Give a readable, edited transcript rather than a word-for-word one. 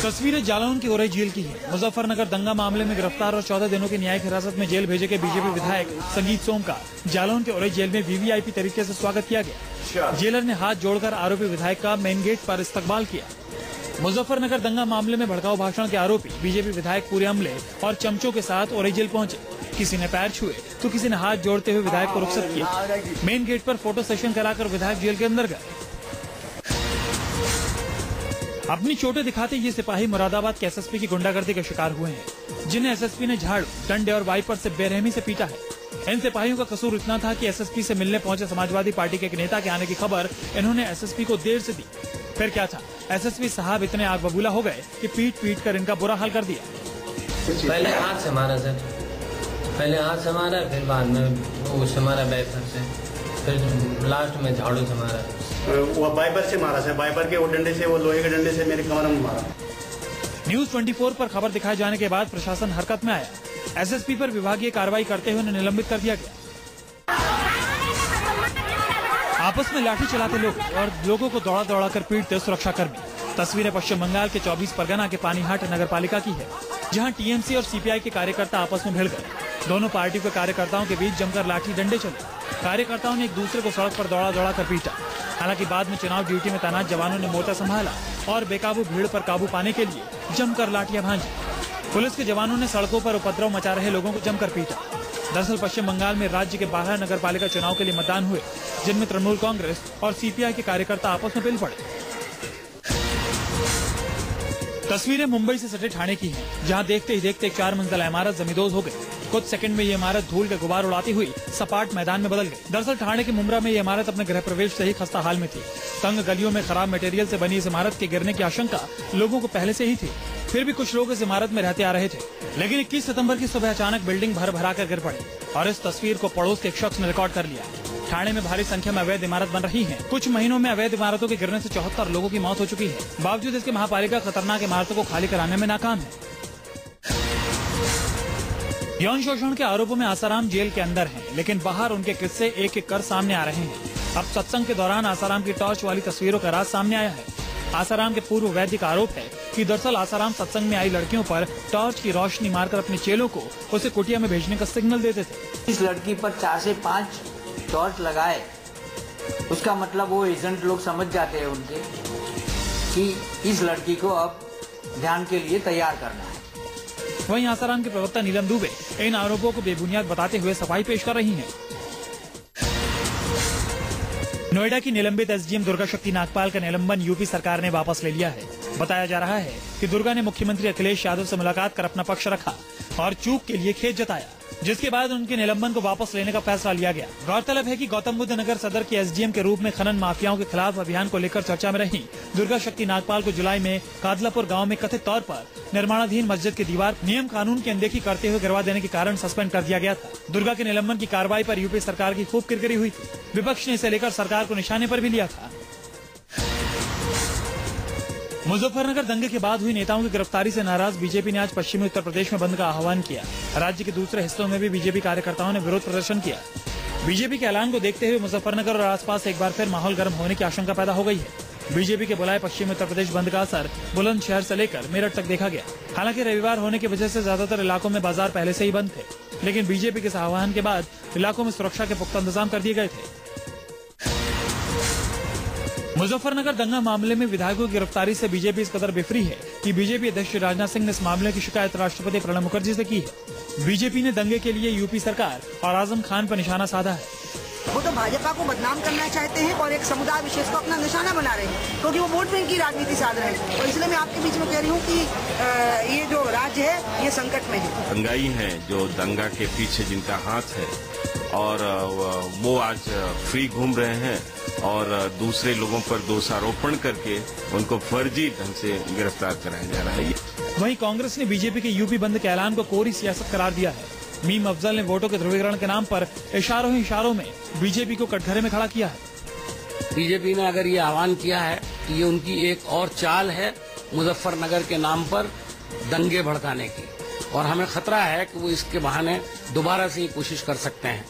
तस्वीरें जालौन की ओरई जेल की है। मुजफ्फरनगर दंगा मामले में गिरफ्तार और 14 दिनों की न्यायिक हिरासत में जेल भेजे गए बीजेपी विधायक संगीत सोम का जालौन के ओरई जेल में वीवीआईपी तरीके से स्वागत किया गया। जेलर ने हाथ जोड़कर आरोपी विधायक का मेन गेट पर इस्तकबाल किया। मुजफ्फरनगर दंगा मामले में भड़काऊ भाषण के आरोपी बीजेपी विधायक पूरे अमले और चमचों के साथ ओरई जेल पहुंचे। किसी ने पैर छुए तो किसी ने हाथ जोड़ते हुए विधायक को रुखसत किया। मेन गेट पर फोटो सेशन कराकर विधायक जेल के अंदर गए। अपनी चोटें दिखाते ये सिपाही मुरादाबाद के एसएसपी की गुंडागर्दी के शिकार हुए हैं, जिन्हें एसएसपी ने झाड़ू, डंडे और वाइपर से बेरहमी से पीटा है। इन सिपाहियों का कसूर इतना था कि एसएसपी से मिलने पहुंचे समाजवादी पार्टी के एक नेता के आने की खबर इन्होंने एसएसपी को देर से दी। फिर क्या था, एसएसपी साहब इतने आग बबूला हो गए कि पीट पीट कर इनका बुरा हाल कर दिया। पहले हाथ से मारा सर, पहले हाथ से मारा, फिर बाद में वो से मारा वाइपर से, फिर लास्ट में झाड़ू से मारा। वो वाइपर से मारा सर, वाइपर के वो डंडे से, वो लोहे के डंडे से मेरे कमर में मारा। न्यूज 24 पर खबर दिखाए जाने के बाद प्रशासन हरकत में आया। एसएसपी पर विभागीय कार्रवाई करते हुए उन्हें निलंबित कर दिया गया। आपस में लाठी चलाते लोग और लोगों को दौड़ा दौड़ा कर पीटते सुरक्षाकर्मी। तस्वीरें पश्चिम बंगाल के 24 परगना के पानीहाट नगर पालिका की है, जहां टीएमसी और सीपीआई के कार्यकर्ता आपस में भिड़ गए। दोनों पार्टियों के कार्यकर्ताओं के बीच जमकर लाठी डंडे चले। कार्यकर्ताओं ने एक दूसरे को सड़क पर दौड़ा दौड़ा कर पीटा। हालांकि बाद में चुनाव ड्यूटी में तैनात जवानों ने मोर्चा संभाला और बेकाबू भीड़ पर काबू पाने के लिए जमकर लाठियां भांजी। पुलिस के जवानों ने सड़कों पर उपद्रव मचा रहे लोगों को जमकर पीटा। दरअसल पश्चिम बंगाल में राज्य के 12 नगर पालिका चुनाव के लिए मतदान हुए, जिनमें तृणमूल कांग्रेस और सीपीआई के कार्यकर्ता आपस में भिड़ पड़े। तस्वीरें मुंबई से सटे ठाणे की हैं, जहां देखते ही देखते 4 मंजिला इमारत जमींदोज हो गई। कुछ सेकंड में ये इमारत धूल के गुबार उड़ाती हुई सपाट मैदान में बदल गई। दरअसल ठाणे के मुंब्रा में ये इमारत अपने गृह प्रवेश से ही खस्ता हाल में थी। तंग गलियों में खराब मटेरियल से बनी इस इमारत के गिरने की आशंका लोगों को पहले से ही थी। फिर भी कुछ लोग इस इमारत में रहते आ रहे थे, लेकिन 21 सितंबर की सुबह अचानक बिल्डिंग भर भरा कर गिर पड़ी और इस तस्वीर को पड़ोस के एक शख्स ने रिकॉर्ड कर लिया। ठाणे में भारी संख्या में अवैध इमारत बन रही है। कुछ महीनों में अवैध इमारतों के गिरने से 74 लोगों की मौत हो चुकी है। बावजूद इसके महापालिका खतरनाक इमारतों को खाली कराने में नाकाम है। यौन शोषण के आरोपों में आसाराम जेल के अंदर हैं, लेकिन बाहर उनके किस्से एक एक कर सामने आ रहे हैं। अब सत्संग के दौरान आसाराम की टॉर्च वाली तस्वीरों का राज सामने आया है। आसाराम के पूर्व वैद्य का आरोप है कि दरअसल आसाराम सत्संग में आई लड़कियों पर टॉर्च की रोशनी मारकर अपने चेलों को उसे कुटिया में भेजने का सिग्नल देते थे। इस लड़की पर 4 से 5 टॉर्च लगाए, उसका मतलब वो एजेंट लोग समझ जाते हैं उनके कि इस लड़की को अब ध्यान के लिए तैयार करना है। वहीं आसाराम के प्रवक्ता नीलम दुबे इन आरोपों को बेबुनियाद बताते हुए सफाई पेश कर रही हैं। नोएडा की निलंबित एसडीएम दुर्गा शक्ति नागपाल का निलंबन यूपी सरकार ने वापस ले लिया है। बताया जा रहा है कि दुर्गा ने मुख्यमंत्री अखिलेश यादव से मुलाकात कर अपना पक्ष रखा और चूक के लिए खेद जताया, जिसके बाद उनके निलंबन को वापस लेने का फैसला लिया गया। गौरतलब है कि गौतम बुद्ध नगर सदर के एसडीएम के रूप में खनन माफियाओं के खिलाफ अभियान को लेकर चर्चा में रही दुर्गा शक्ति नागपाल को जुलाई में कादलापुर गांव में कथित तौर पर निर्माणाधीन मस्जिद की दीवार नियम कानून की अनदेखी करते हुए गिरवा देने के कारण सस्पेंड कर दिया गया था। दुर्गा के निलंबन की कार्रवाई पर यूपी सरकार की खूब किरकिरी हुई थी। विपक्ष ने इसे लेकर सरकार को निशाने पर भी लिया था। मुजफ्फरनगर दंगे के बाद हुई नेताओं की गिरफ्तारी से नाराज बीजेपी ने आज पश्चिमी उत्तर प्रदेश में बंद का आह्वान किया। राज्य के दूसरे हिस्सों में भी बीजेपी कार्यकर्ताओं ने विरोध प्रदर्शन किया। बीजेपी के ऐलान को देखते हुए मुजफ्फरनगर और आसपास एक बार फिर माहौल गर्म होने की आशंका पैदा हो गई है। बीजेपी के बुलाए पश्चिमी उत्तर प्रदेश बंद का असर बुलंदशहर से लेकर मेरठ तक देखा गया। हालांकि रविवार होने की वजह से ज्यादातर इलाकों में बाजार पहले से ही बंद थे, लेकिन बीजेपी के इस आह्वान के बाद इलाकों में सुरक्षा के पुख्ता इंतजाम कर दिए गए थे। मुजफ्फरनगर दंगा मामले में विधायकों की गिरफ्तारी से बीजेपी इस कदर बिफरी है कि बीजेपी अध्यक्ष राजनाथ सिंह ने इस मामले की शिकायत राष्ट्रपति प्रणब मुखर्जी से की है। बीजेपी ने दंगे के लिए यूपी सरकार और आजम खान पर निशाना साधा है। वो तो भाजपा को बदनाम करना चाहते हैं और एक समुदाय विशेष को अपना निशाना बना रहे हैं, क्योंकि वो वोट बैंक की राजनीति साध रहे हैं। और इसलिए मैं आपके बीच में कह रही हूँ कि ये जो राज्य है ये संकट में है। दंगाई हैं जो दंगा के पीछे जिनका हाथ है और वो आज फ्री घूम रहे हैं और दूसरे लोगों पर दोषारोपण करके उनको फर्जी ढंग से गिरफ्तार कराया जा रहा है। वहीं कांग्रेस ने बीजेपी के यूपी बंद के ऐलान को कोरी सियासत करार दिया है। मीम अफजल ने वोटों के ध्रुवीकरण के नाम पर इशारों ही इशारों में बीजेपी को कटघरे में खड़ा किया है। बीजेपी ने अगर ये आह्वान किया है तो ये उनकी एक और चाल है मुजफ्फरनगर के नाम पर दंगे भड़काने की, और हमें खतरा है कि वो इसके बहाने दोबारा से ये कोशिश कर सकते हैं।